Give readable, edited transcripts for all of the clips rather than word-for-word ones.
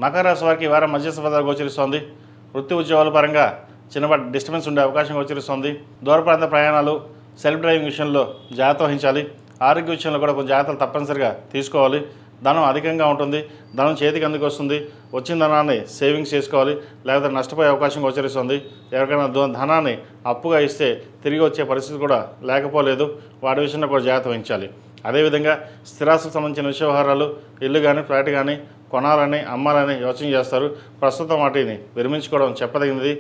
మకర రాశి వారికి ఈ వారం మధ్యస్థ ఫలితాలు గోచరిస్తోంది. వృత్తి ఉద్యోగాల పరంగా చిన్నపాటి డిస్టర్బెన్స్ ఉండే అవకాశం గోచరిస్తోంది. దూర ప్రాంత ప్రయాణాలు, సెల్ఫ్ డ్రైవింగ్ విషయంలో జాగ్రత్త వహించాలి. ఆరోగ్య విషయంలో కూడా కొంచెం జాగ్రత్తలు తప్పనిసరిగా తీసుకోవాలి. ధనం అధికంగా ఉంటుంది, ధనం చేతికి అందుకు వస్తుంది. వచ్చిన ధనాన్ని సేవింగ్స్ చేసుకోవాలి, లేకపోతే నష్టపోయే అవకాశం గోచరిస్తుంది. ఎవరికైనా ధనాన్ని అప్పుగా ఇస్తే తిరిగి వచ్చే పరిస్థితి కూడా లేకపోలేదు. వాటి విషయంలో కూడా జాగ్రత్త వహించాలి. అదేవిధంగా స్థిరాస్తులకు సంబంధించిన విషయ వ్యవహారాలు, ఇల్లు కానీ ఫ్లాట్ కానీ కొనాలని అమ్మాలని యోచన చేస్తారు. ప్రస్తుతం వాటిని విరమించుకోవడం చెప్పదగినది.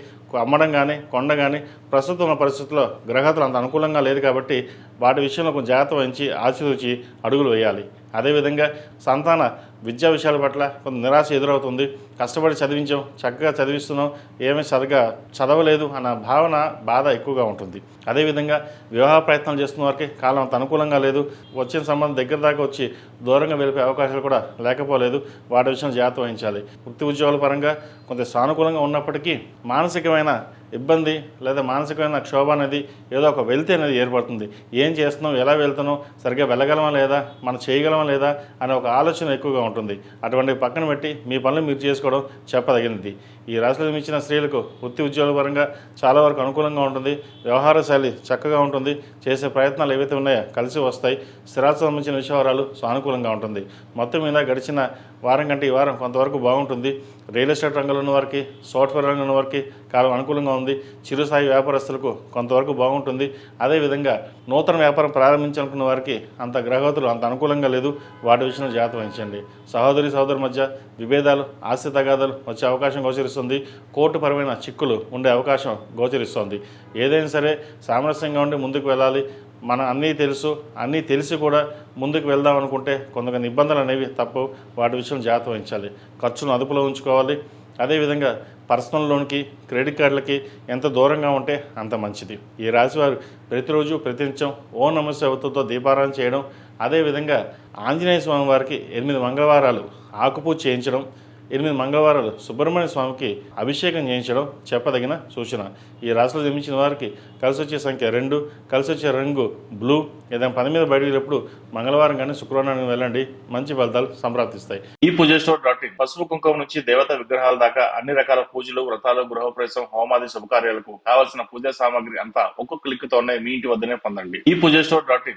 అమ్మడం కానీ కొండ కానీ ప్రస్తుతం ఉన్న పరిస్థితుల్లో గ్రహతులు అంత అనుకూలంగా లేదు కాబట్టి వాటి విషయంలో కొంచెం జాగ్రత్త వహించి ఆచితూచి అడుగులు వేయాలి. అదేవిధంగా సంతాన విద్యా విషయాల పట్ల కొంత నిరాశ ఎదురవుతుంది. కష్టపడి చదివించాం, చక్కగా చదివిస్తున్నాం, ఏమీ సరిగా చదవలేదు అన్న భావన, బాధ ఎక్కువగా ఉంటుంది. అదేవిధంగా వివాహ ప్రయత్నాలు చేస్తున్న వారికి కాలం అంత అనుకూలంగా లేదు. వచ్చిన సంబంధం దగ్గర దాకా వచ్చి దూరంగా వెళ్ళిపోయే అవకాశాలు కూడా లేకపోలేదు. వాటి విషయం జాగ్రత్త వహించాలి. వృత్తి ఉద్యోగాల పరంగా కొంత సానుకూలంగా ఉన్నప్పటికీ మానసికమైన ఇబ్బంది లేదా మానసికమైన క్షోభ అనేది ఏదో ఒక వెళ్తే అనేది ఏర్పడుతుంది. ఏం చేస్తున్నాం, ఎలా వెళ్తున్నాం, సరిగ్గా వెళ్ళగలమా లేదా, మనం చేయగలమా లేదా అనే ఒక ఆలోచన ఎక్కువగా ఉంటుంది. అటువంటి పక్కన పెట్టి మీ పనులు మీరు చేసుకోవడం చెప్పదగినది. ఈ రాశిలో జన్మించిన స్త్రీలకు వృత్తి ఉద్యోగాల పరంగా చాలా వరకు అనుకూలంగా ఉంటుంది. వ్యవహార శైలి చక్కగా ఉంటుంది. చేసే ప్రయత్నాలు ఏవైతే ఉన్నాయో కలిసి వస్తాయి. స్థిరాస్తికి సంబంధించిన విషయాలు సానుకూలంగా ఉంటుంది. మొత్తం మీద గడిచిన వారం కంటే ఈ వారం కొంతవరకు బాగుంటుంది. రియల్ ఎస్టేట్ రంగంలో ఉన్న వారికి, సాఫ్ట్వేర్ రంగంలో ఉన్న వారికి కాలం అనుకూలంగా ఉంది. చిరుస్థాయి వ్యాపారస్తులకు కొంతవరకు బాగుంటుంది. అదేవిధంగా నూతన వ్యాపారం ప్రారంభించాలనుకున్న వారికి అంత గ్రహగతులు అంత అనుకూలంగా లేదు. వాటి విషయంలో జాగ్రత్త వహించండి. సహోదరి మధ్య విభేదాలు, ఆస్తి తగాదాలు వచ్చే అవకాశం గోచరిస్తుంది. కోర్టుపరమైన చిక్కులు ఉండే అవకాశం గోచరిస్తోంది. ఏదైనా సరే సామరస్యంగా ఉండి ముందుకు వెళ్ళాలి. మనం అన్నీ తెలిసి కూడా ముందుకు వెళ్దాం అనుకుంటే కొంత ఇబ్బందులు అనేవి తప్పు. వాటి విషయం జాగ్రత్త వహించాలి. ఖర్చును అదుపులో ఉంచుకోవాలి. అదేవిధంగా పర్సనల్ లోన్కి, క్రెడిట్ కార్డులకి ఎంత దూరంగా ఉంటే అంత మంచిది. ఈ రాశివారు ప్రతిరోజు ప్రతినిత్యం ఓం నమః శివాయతో దీపారాధన చేయడం, అదేవిధంగా ఆంజనేయ స్వామి వారికి 8 మంగళవారాలు ఆకుపూజ చేయించడం, 8 మంగళవారాలు సుబ్రహ్మణ్య స్వామికి అభిషేకం చేయించడం చెప్పదగిన సూచన. ఈ రాశిలో జన్మించిన వారికి కలిసి వచ్చే సంఖ్య 2, కలిసి వచ్చే రంగు బ్లూ. ఏదైనా పని మీద బయటకు మంగళవారం కానీ శుక్రవారం వెళ్ళండి, మంచి ఫలితాలు సంప్రాప్తిస్తాయి. ఈ పూజస్టోర్.in పసుపు కుంకుమ నుంచి దేవతా విగ్రహాల దాకా అన్ని రకాల పూజలు, వ్రతాలు, గృహప్రవేశం, హోమాది శుభకార్యాలకు కావలసిన పూజా సామాగ్రి అంతా ఒక్కొక్క క్లిక్ తోనే మీ ఇంటి వద్దనే పొందండి. ఈ పూజస్టోర్.in